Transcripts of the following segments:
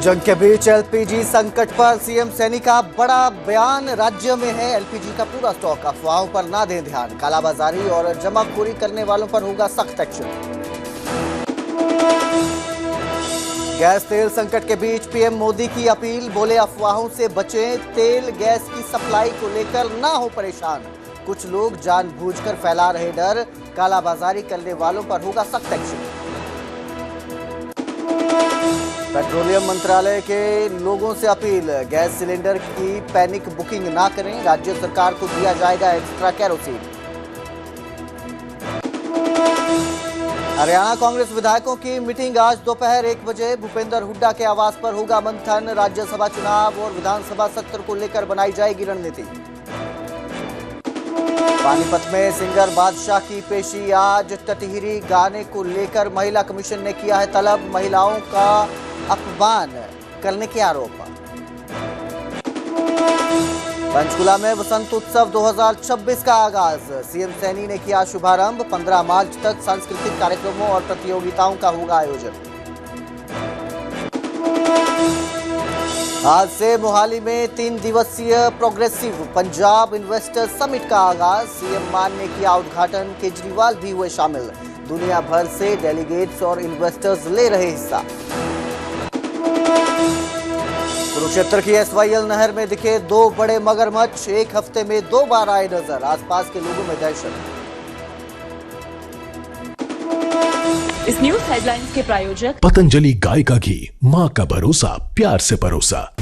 जंग के बीच एलपीजी संकट पर सीएम सैनी का बड़ा बयान। राज्य में है एलपीजी का पूरा स्टॉक, अफवाहों पर ना दें ध्यान। कालाबाजारी और जमाखोरी करने वालों पर होगा सख्त एक्शन। गैस तेल संकट के बीच पीएम मोदी की अपील, बोले अफवाहों से बचें, तेल गैस की सप्लाई को लेकर ना हो परेशान। कुछ लोग जानबूझकर फैला रहे डर, कालाबाजारी करने वालों पर होगा सख्त एक्शन। पेट्रोलियम मंत्रालय के लोगों से अपील, गैस सिलेंडर की पैनिक बुकिंग ना करें, राज्य सरकार को दिया जाएगा एक्स्ट्रा कैरोसिन। हरियाणा कांग्रेस विधायकों की मीटिंग आज दोपहर 1 बजे भूपेंद्र हुड्डा के आवास पर होगा मंथन। राज्यसभा चुनाव और विधानसभा सत्र को लेकर बनाई जाएगी रणनीति। पानीपत में सिंगर बादशाह की पेशी आज, टटहिरी गाने को लेकर महिला कमीशन ने किया है तलब, महिलाओं का अपमान करने के आरोप। पंचकुला में वसंत उत्सव 2026 का आगाज, सीएम सैनी ने किया शुभारंभ। 15 मार्च तक सांस्कृतिक कार्यक्रमों और प्रतियोगिताओं का होगा आयोजन। आज से मोहाली में 3 दिवसीय प्रोग्रेसिव पंजाब इन्वेस्टर समिट का आगाज, सीएम मान ने किया उद्घाटन, केजरीवाल भी हुए शामिल। दुनिया भर से डेलीगेट्स और इन्वेस्टर्स ले रहे हिस्सा। कुरुक्षेत्र की एसवाईएल नहर में दिखे 2 बड़े मगरमच्छ, एक हफ्ते में 2 बार आए नजर, आसपास के लोगों में दहशत। इस न्यूज हेडलाइंस के प्रायोजक पतंजलि गाय का घी, माँ का भरोसा, प्यार से परोसा।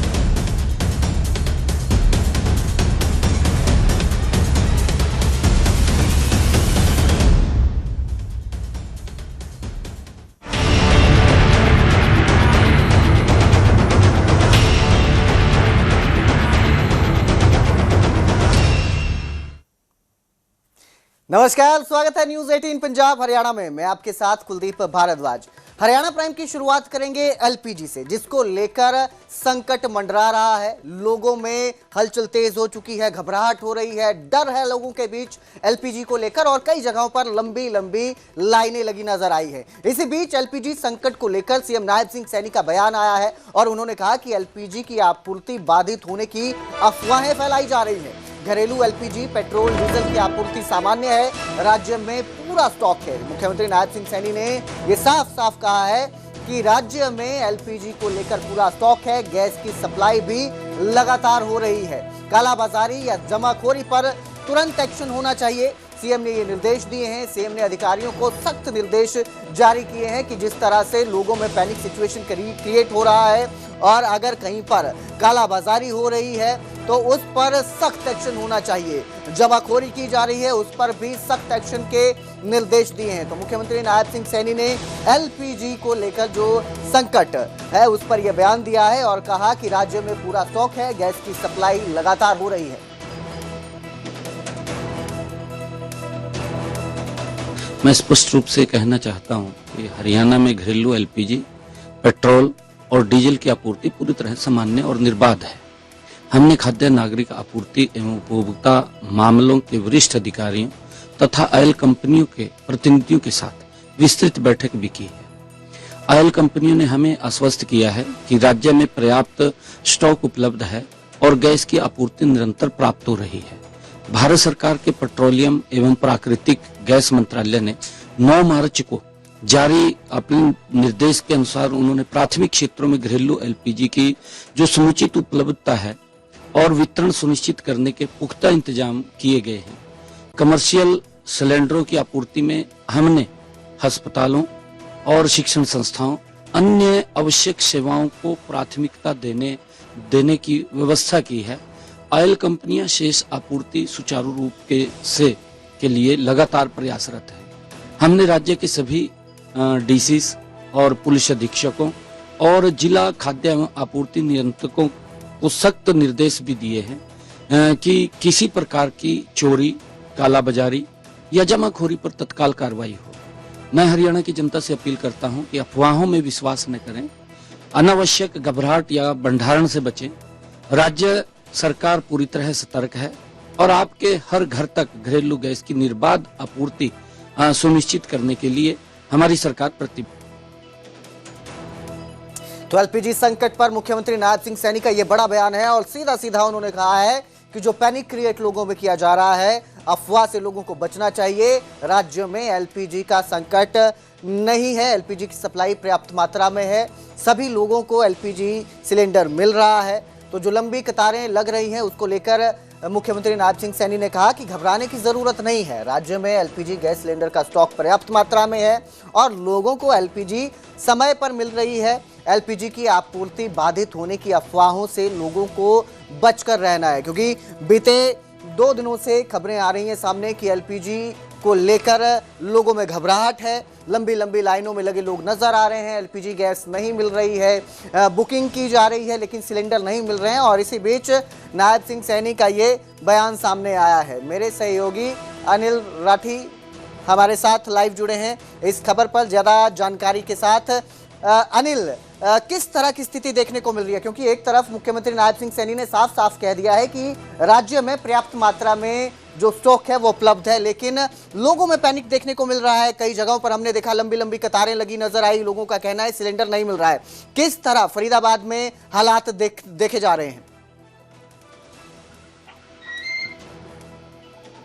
नमस्कार, स्वागत है न्यूज 18 पंजाब हरियाणा में। मैं आपके साथ कुलदीप भारद्वाज। हरियाणा प्राइम की शुरुआत करेंगे एलपीजी से, जिसको लेकर संकट मंडरा रहा है। लोगों में हलचल तेज हो चुकी है, घबराहट हो रही है, डर है लोगों के बीच एलपीजी को लेकर, और कई जगहों पर लंबी लंबी लाइनें लगी नजर आई है। इसी बीच एलपीजी संकट को लेकर सीएम नायब सिंह सैनी का बयान आया है और उन्होंने कहा कि एलपीजी की आपूर्ति बाधित होने की अफवाहें फैलाई जा रही है। घरेलू एलपीजी, पेट्रोल, डीजल की आपूर्ति सामान्य है, राज्य में पूरा स्टॉक है। मुख्यमंत्री नायब सिंह सैनी ने यह साफ साफ कहा है कि राज्य में एलपीजी को लेकर पूरा स्टॉक है, गैस की सप्लाई भी लगातार हो रही है। कालाबाजारी या जमाखोरी पर तुरंत एक्शन होना चाहिए, सीएम ने ये निर्देश दिए हैं। सीएम ने अधिकारियों को सख्त निर्देश जारी किए हैं कि जिस तरह से लोगों में पैनिक सिचुएशन क्रिएट हो रहा है और अगर कहीं पर कालाबाजारी हो रही है तो उस पर सख्त एक्शन होना चाहिए। जमाखोरी की जा रही है, उस पर भी सख्त एक्शन के निर्देश दिए हैं। तो मुख्यमंत्री नायब सिंह सैनी ने एलपीजी को लेकर जो संकट है उस पर यह बयान दिया है और कहा कि राज्य में पूरा स्टॉक है, गैस की सप्लाई लगातार हो रही है। मैं स्पष्ट रूप से कहना चाहता हूं कि हरियाणा में घरेलू एलपीजी, पेट्रोल और डीजल की आपूर्ति पूरी तरह सामान्य और निर्बाध है। हमने खाद्य नागरिक आपूर्ति एवं उपभोक्ता मामलों के वरिष्ठ अधिकारियों तथा ऑयल कंपनियों के प्रतिनिधियों के साथ विस्तृत बैठक भी की है। ऑयल कंपनियों ने हमें आश्वस्त किया है कि राज्य में पर्याप्त स्टॉक उपलब्ध है और गैस की आपूर्ति निरंतर प्राप्त हो रही है। भारत सरकार के पेट्रोलियम एवं प्राकृतिक गैस मंत्रालय ने 9 मार्च को जारी अपने निर्देश के अनुसार उन्होंने प्राथमिक क्षेत्रों में घरेलू एलपीजी की जो समुचित उपलब्धता है और वितरण सुनिश्चित करने के पुख्ता इंतजाम किए गए हैं। कमर्शियल सिलेंडरों की आपूर्ति में हमने अस्पतालों और शिक्षण संस्थाओं, अन्य आवश्यक सेवाओं को प्राथमिकता देने की व्यवस्था की है। ऑयल कंपनियां शेष आपूर्ति सुचारू रूप के लिए लगातार प्रयासरत है। हमने राज्य के सभी डीसीस और पुलिस अधीक्षकों और जिला खाद्य एवं आपूर्ति नियंत्रकों को सख्त निर्देश भी दिए हैं कि किसी प्रकार की चोरी, कालाबाजारी या जमाखोरी पर तत्काल कार्रवाई हो। मैं हरियाणा की जनता से अपील करता हूं कि अफवाहों में विश्वास न करें, अनावश्यक घबराहट या भंडारण से बचें। राज्य सरकार पूरी तरह सतर्क है और आपके हर घर तक घरेलू गैस की निर्बाध आपूर्ति सुनिश्चित करने के लिए हमारी सरकार प्रतिबद्ध। तो एलपीजी संकट पर मुख्यमंत्री नायब सिंह सैनी का यह बड़ा बयान है और सीधा सीधा उन्होंने कहा है कि जो पैनिक क्रिएट लोगों में किया जा रहा है, अफवाह से लोगों को बचना चाहिए। राज्य में एलपीजी का संकट नहीं है, एलपीजी की सप्लाई पर्याप्त मात्रा में है, सभी लोगों को एलपीजी सिलेंडर मिल रहा है। तो जो लंबी कतारें लग रही हैं उसको लेकर मुख्यमंत्री नायब सिंह सैनी ने कहा कि घबराने की जरूरत नहीं है, राज्य में एलपीजी गैस सिलेंडर का स्टॉक पर्याप्त मात्रा में है और लोगों को एलपीजी समय पर मिल रही है। एलपीजी की आपूर्ति बाधित होने की अफवाहों से लोगों को बचकर रहना है, क्योंकि बीते 2 दिनों से खबरें आ रही हैं सामने कि एलपीजी को लेकर लोगों में घबराहट है, लंबी लंबी लाइनों में लगे लोग नजर आ रहे हैं, एलपीजी गैस नहीं मिल रही है, बुकिंग की जा रही है लेकिन सिलेंडर नहीं मिल रहे हैं। और इसी बीच नायब सिंह सैनी का ये बयान सामने आया है। मेरे सहयोगी अनिल राठी हमारे साथ लाइव जुड़े हैं इस खबर पर ज्यादा जानकारी के साथ। अनिल, किस तरह की स्थिति देखने को मिल रही है, क्योंकि एक तरफ मुख्यमंत्री नायब सिंह सैनी ने साफ साफ कह दिया है कि राज्य में पर्याप्त मात्रा में जो स्टॉक है वो उपलब्ध है, लेकिन लोगों में पैनिक देखने को मिल रहा है। कई जगहों पर हमने देखा लंबी लंबी कतारें लगी नजर आई, लोगों का कहना है सिलेंडर नहीं मिल रहा है। किस तरह फरीदाबाद में हालात देखे जा रहे हैं?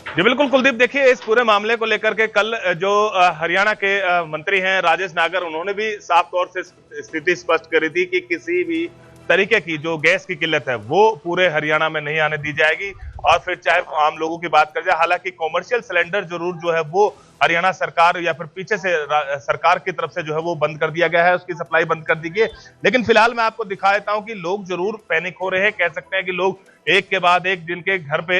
जी बिल्कुल कुलदीप, देखिए इस पूरे मामले को लेकर के कल जो हरियाणा के मंत्री हैं राजेश नागर, उन्होंने भी साफ तौर से स्थिति स्पष्ट करी थी कि किसी भी तरीके की जो गैस की किल्लत है वो पूरे हरियाणा में नहीं आने दी जाएगी। और फिर चाहे आम लोगों की बात कर जाए, हालांकि कॉमर्शियल सिलेंडर जरूर जो है वो हरियाणा सरकार या फिर पीछे से सरकार की तरफ से जो है वो बंद कर दिया गया है, उसकी सप्लाई बंद कर दी गई। लेकिन फिलहाल मैं आपको दिखा देता हूं कि लोग जरूर पैनिक हो रहे हैं। कह सकते हैं कि लोग एक के बाद एक, जिनके घर पे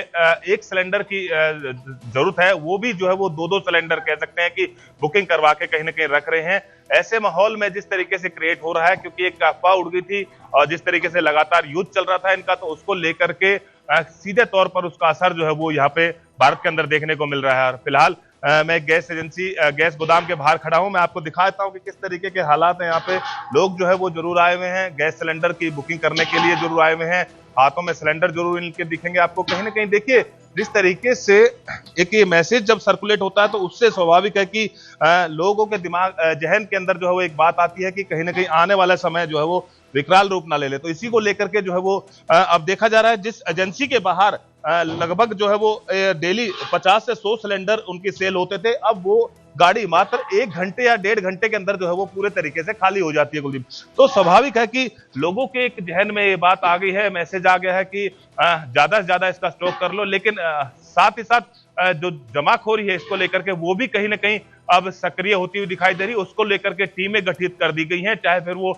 एक सिलेंडर की जरूरत है, वो भी जो है वो 2-2 सिलेंडर कह सकते हैं कि बुकिंग करवा के कहीं ना कहीं रख रहे हैं। ऐसे माहौल में जिस तरीके से क्रिएट हो रहा है, क्योंकि एक अफवाह उड़ गई थी और जिस तरीके से लगातार युद्ध चल रहा था इनका, तो उसको लेकर के सीधे तौर पर उसका असर जो है वो यहाँ पे भारत के अंदर देखने को मिल रहा है। और फिलहाल मैं गैस एजेंसी गैस गोदाम के बाहर खड़ा हूं। मैं आपको दिखा देता हूं कि किस तरीके के हालात हैं यहाँ पे। लोग जो है वो जरूर आए हुए हैं, गैस सिलेंडर की बुकिंग करने के लिए जरूर आए हुए हैं, हाथों में सिलेंडर जरूर इनके दिखेंगे आपको। कहीं ना कहीं देखिए जिस तरीके से एक ये मैसेज जब सर्कुलेट होता है तो उससे स्वाभाविक है कि लोगों के दिमाग जहन के अंदर जो है वो एक बात आती है कि कहीं ना कहीं आने वाला समय जो है वो विकराल रूप ना ले ले। तो इसी को लेकर के जो है वो अब देखा जा रहा है, जिस एजेंसी के बाहर लगभग जो है वो डेली 50 से 100 सिलेंडर उनकी सेल होते थे, अब वो गाड़ी मात्र 1 घंटे या 1.5 घंटे के अंदर जो है वो पूरे तरीके से खाली हो जाती है कुलदीप। तो स्वाभाविक है कि लोगों के एक जहन में ये बात आ गई है, मैसेज आ गया है कि ज्यादा से ज्यादा इसका स्टॉक कर लो। लेकिन साथ ही साथ जो जमाखोरी है इसको लेकर के वो भी कहीं ना कहीं अब सक्रिय होती हुई दिखाई दे रही है। उसको लेकर के टीमें गठित कर दी गई हैं, चाहे फिर वो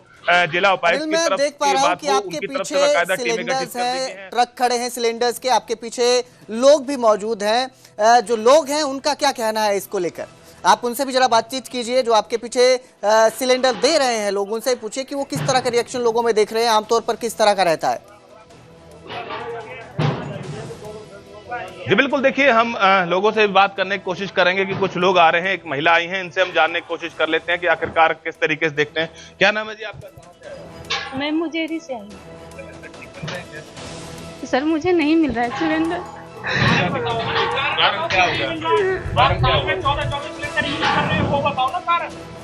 जिला उपायुक्त की तरफ देख पा रहा हूं कि आपके पीछे सिलेंडर्स हैं, ट्रक खड़े हैं सिलेंडर्स के, आपके पीछे लोग भी मौजूद हैं। जो लोग हैं उनका क्या कहना है इसको लेकर? आप उनसे भी जरा बातचीत कीजिए। जो आपके पीछे सिलेंडर दे रहे हैं लोग, उनसे पूछिए कि वो किस तरह का रिएक्शन लोगों में देख रहे हैं, आमतौर पर किस तरह का रहता है। जी बिल्कुल, देखिए हम लोगों से बात करने की कोशिश करेंगे कि कुछ लोग आ रहे हैं, एक महिला आई हैं, इनसे हम जानने की कोशिश कर लेते हैं कि आखिरकार किस तरीके से देखते हैं। क्या नाम है जी आपका, कहां से आए? मैं मुजेरी से आई। सर मुझे नहीं मिल रहा है सिलेंडर।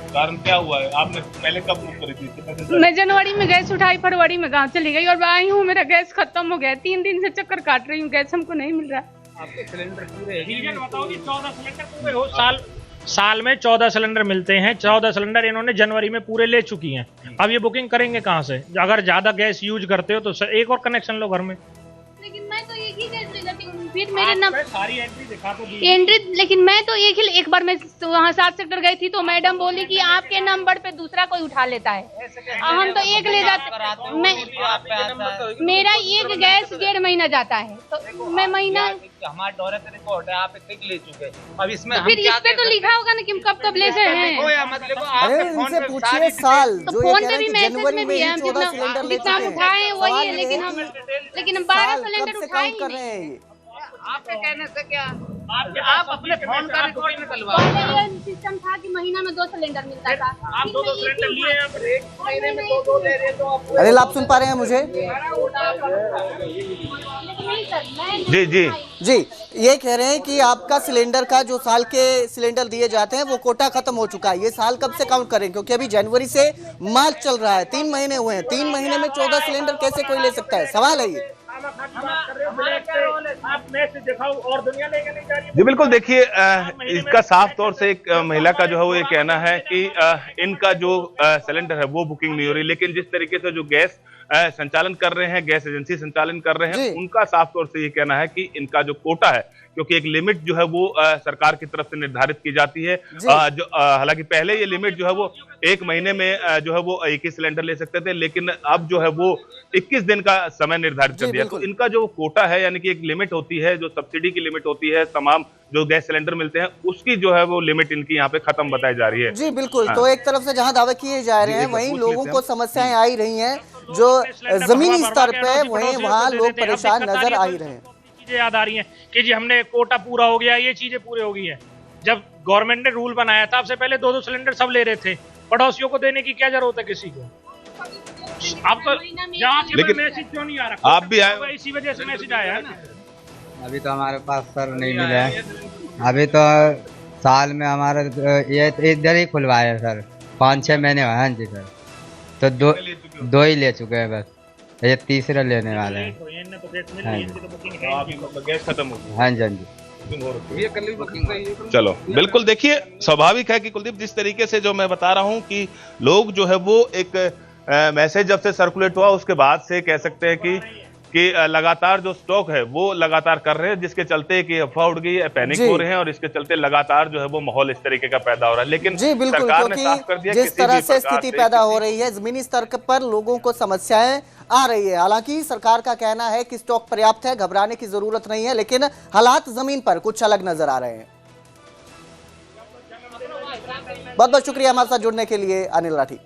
कारण क्या हुआ है? आपने पहले कब बुक करी थी? मैं जनवरी में गैस उठाई, फरवरी में गांव चली गई और आई हूँ, मेरा गैस खत्म हो गया। 3 दिन से चक्कर काट रही हूँ, गैस हमको नहीं मिल रहा। आपके सिलेंडर पूरे रीजन बताओ कि 14 सिलेंडर पूरे हो साल में 14 सिलेंडर मिलते हैं। 14 सिलेंडर इन्होंने जनवरी में पूरे ले चुकी हैं। अब ये बुकिंग करेंगे कहाँ से? अगर ज्यादा गैस यूज करते हो तो एक और कनेक्शन लो घर में। लेकिन मैं तो एक ही गैस ले जाती हूँ, फिर मेरे नंबर सारी एंट्री दिखा तो दी एंट्री, लेकिन मैं तो एक बार मैं वहाँ 7 सेक्टर गई थी तो मैडम बोली कि आपके नंबर पे दूसरा कोई उठा लेता है। हम तो एक ले जाते, मैं मेरा एक गैस 1.5 महीना जाता है, तो मैं महीना हमारा डोरे से रिपोर्ट है, आप एक लिख ले चुके। अब इसमें फिर इस पे तो लिखा होगा ना कि कब कब ले गए हैं। अरे इनसे पूछिए साल तो फोन पे भी मैसेज में भी है, जितना उठाए वही है, लेकिन हम 12 सिलेंडर उठाए ही नहीं। आपके कहने से क्या आप अपने फोन का रिकॉर्ड निकलवा। सिस्टम था कि महीना में 2 सिलेंडर मिलता था, आप 2 सिलेंडर लिए हैं, पर एक महीने में 2 ले रहे तो आप। अरे आप सुन पा रहे हैं मुझे? जी जी जी, ये कह रहे हैं कि आपका सिलेंडर का जो साल के सिलेंडर दिए जाते हैं वो कोटा खत्म हो चुका है। ये साल कब से काउंट करें, क्योंकि अभी जनवरी से मार्च चल रहा है, 3 महीने हुए हैं। 3 महीने में 14 सिलेंडर कैसे कोई ले सकता है, सवाल है ये। जी बिल्कुल, देखिए इसका साफ तौर से एक महिला का जो है वो ये कहना है कि इनका जो सिलेंडर है वो बुकिंग नहीं हो रही, लेकिन जिस तरीके से जो गैस संचालन कर रहे हैं, गैस एजेंसी संचालन कर रहे हैं, उनका साफ तौर से ये कहना है कि इनका जो कोटा है, क्योंकि एक लिमिट जो है वो सरकार की तरफ से निर्धारित की जाती है, जो हालांकि पहले ये लिमिट जो है वो 1 महीने में जो है वो 21 सिलेंडर ले सकते थे, लेकिन अब जो है वो 21 दिन का समय निर्धारित कर दिया। तो इनका जो कोटा है, यानी कि एक लिमिट होती है, जो सब्सिडी की लिमिट होती है, तमाम जो गैस सिलेंडर मिलते हैं उसकी जो है वो लिमिट इनकी यहाँ पे खत्म बताई जा रही है। जी बिल्कुल। तो एक तरफ से जहां दावे किए जा रहे हैं, वहीं लोगों को समस्याएं आ ही रही हैं, जो जमीनी स्तर पे वहीं वहां लोग परेशान नजर आ ही रहे हैं। चीजें याद आ रही हैं कि जी हमने कोटा पूरा हो गया, ये चीजें पूरी हो गई है। जब गवर्नमेंट ने रूल बनाया था, सबसे पहले 2-2 सिलेंडर सब ले रहे थे, पड़ोसियों को देने की क्या जरूरत है किसी को। अब तो यहाँ से मैसेज क्यों नहीं आ रहा, आप भी आए, इसी वजह से मैसेज आया है ना। अभी तो हमारे पास सर नहीं मिला है, अभी तो साल में हमारा ये इधर ही खुलवाया है सर, 5-6 महीने हुए हैं जी सर, तो दो ही ले चुके हैं बस, ये तीसरा लेने वाले हैं। गैस खत्म हो गई। हाँ जी हाँ जी। चलो बिल्कुल, देखिए स्वाभाविक है कि कुलदीप, जिस तरीके से जो मैं बता रहा हूं कि लोग जो है वो एक मैसेज जब से सर्कुलेट हुआ उसके बाद से कह सकते हैं कि लगातार जो स्टॉक है वो लगातार कर रहे हैं, जिसके चलते कि अफवाह उड़ गई है, पैनिक हो रहे हैं, और इसके चलते लगातार जो है वो माहौल इस तरीके का पैदा हो रहा है। लेकिन जी बिल्कुल, सरकार ने साफ कर दिया जिस तरह से स्थिति पैदा हो रही है, जमीनी स्तर पर लोगों को समस्याएं आ रही है। हालांकि सरकार का कहना है कि स्टॉक पर्याप्त है, घबराने की जरूरत नहीं है, लेकिन हालात जमीन पर कुछ अलग नजर आ रहे हैं। बहुत बहुत शुक्रिया हमारे साथ जुड़ने के लिए अनिल राठी।